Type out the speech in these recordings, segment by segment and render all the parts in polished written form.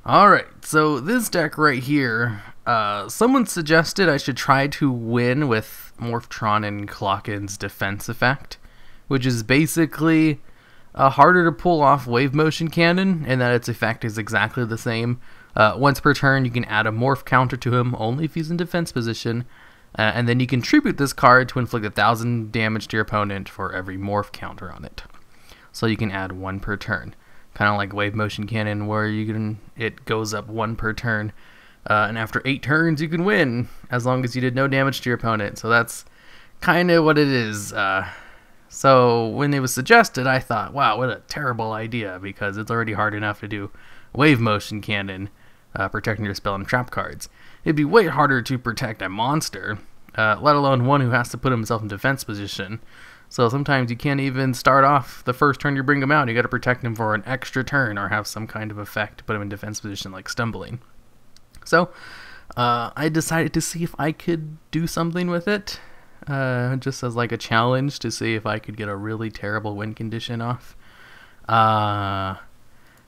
Alright, so this deck right here, someone suggested I should try to win with Morphtronic Clocken's defense effect, which is basically harder to pull off wave motion cannon, and that its effect is exactly the same. Once per turn, you can add a morph counter to him, only if he's in defense position, and then you can tribute this card to inflict 1,000 damage to your opponent for every morph counter on it. So you can add 1 per turn. Kind of like wave motion cannon, where it goes up 1 per turn, and after 8 turns you can win as long as you did no damage to your opponent. So that's kind of what it is. So when it was suggested, I thought, wow, what a terrible idea, because it's already hard enough to do wave motion cannon, protecting your spell and trap cards. It'd be way harder to protect a monster, let alone one who has to put himself in defense position. So sometimes you can't even start off the first turn you bring him out. You got to protect him for an extra turn or have some kind of effect to put him in defense position, like stumbling. So I decided to see if I could do something with it, just as like a challenge to see if I could get a really terrible win condition off.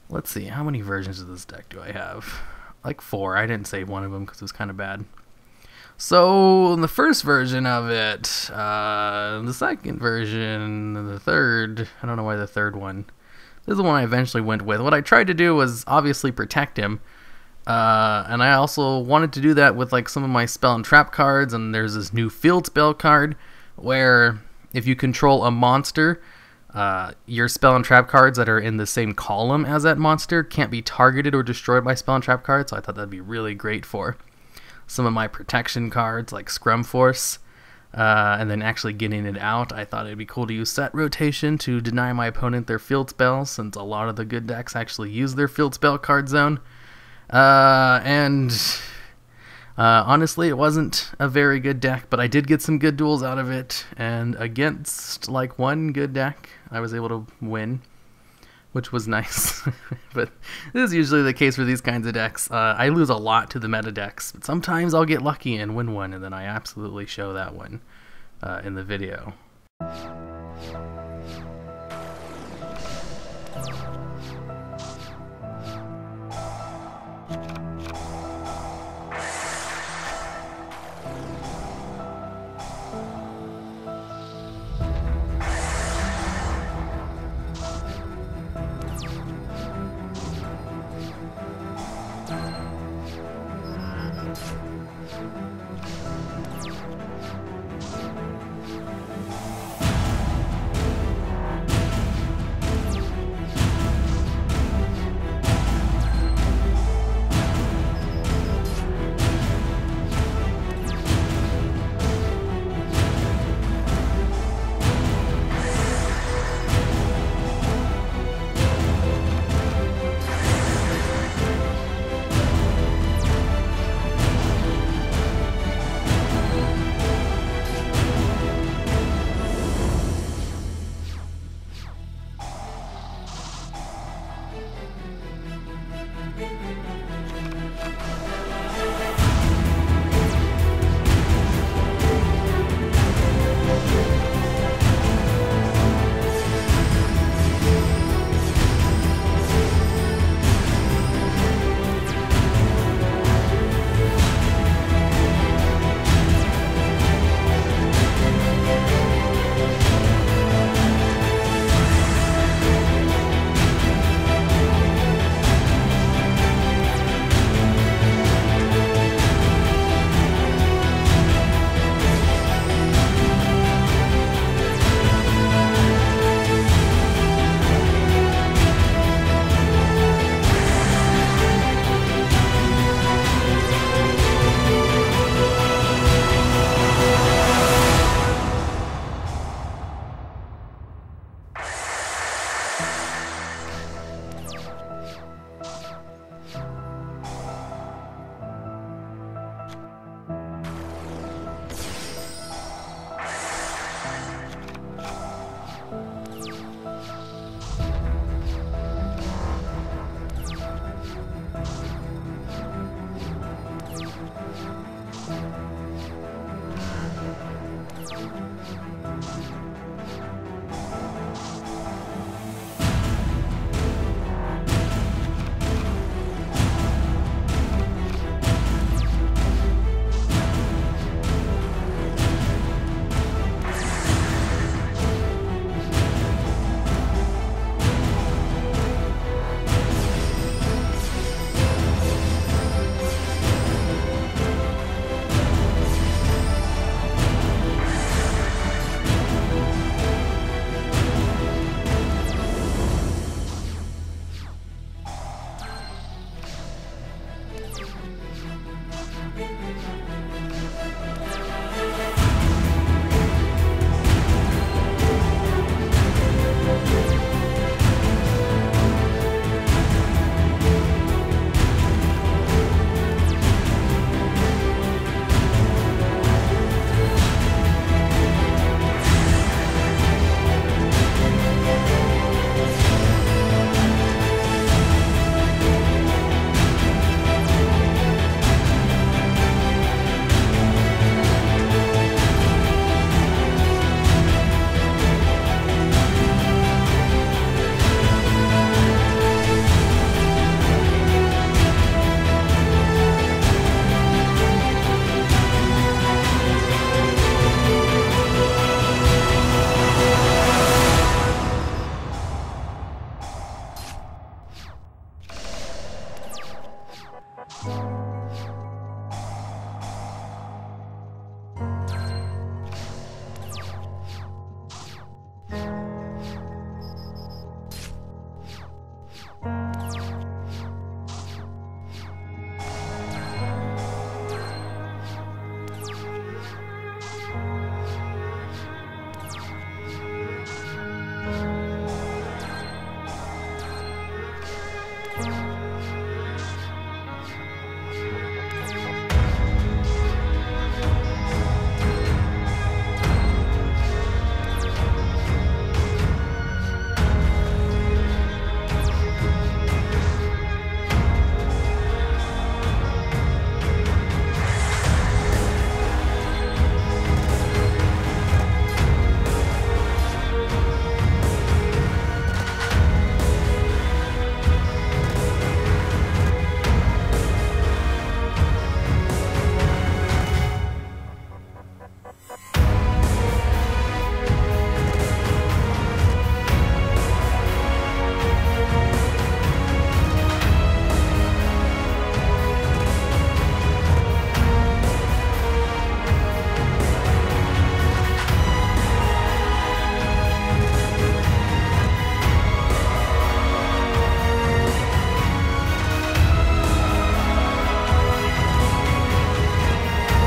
Let's see, how many versions of this deck do I have? Like 4. I didn't save one of them because it was kind of bad. So, the first version of it, the second version, the third, I don't know why the third one. This is the one I eventually went with. What I tried to do was obviously protect him, and I also wanted to do that with like some of my spell and trap cards, and there's this new field spell card, where if you control a monster, your spell and trap cards that are in the same column as that monster can't be targeted or destroyed by spell and trap cards, so I thought that'd be really great for some of my protection cards like Scrum Force, and then actually getting it out. I thought it'd be cool to use set rotation to deny my opponent their field spells, since a lot of the good decks actually use their field spell card zone. Honestly, it wasn't a very good deck, but I did get some good duels out of it, and against like one good deck, I was able to win, which was nice. But this is usually the case for these kinds of decks. I lose a lot to the meta decks, but sometimes I'll get lucky and win one, and then I absolutely show that one in the video. you.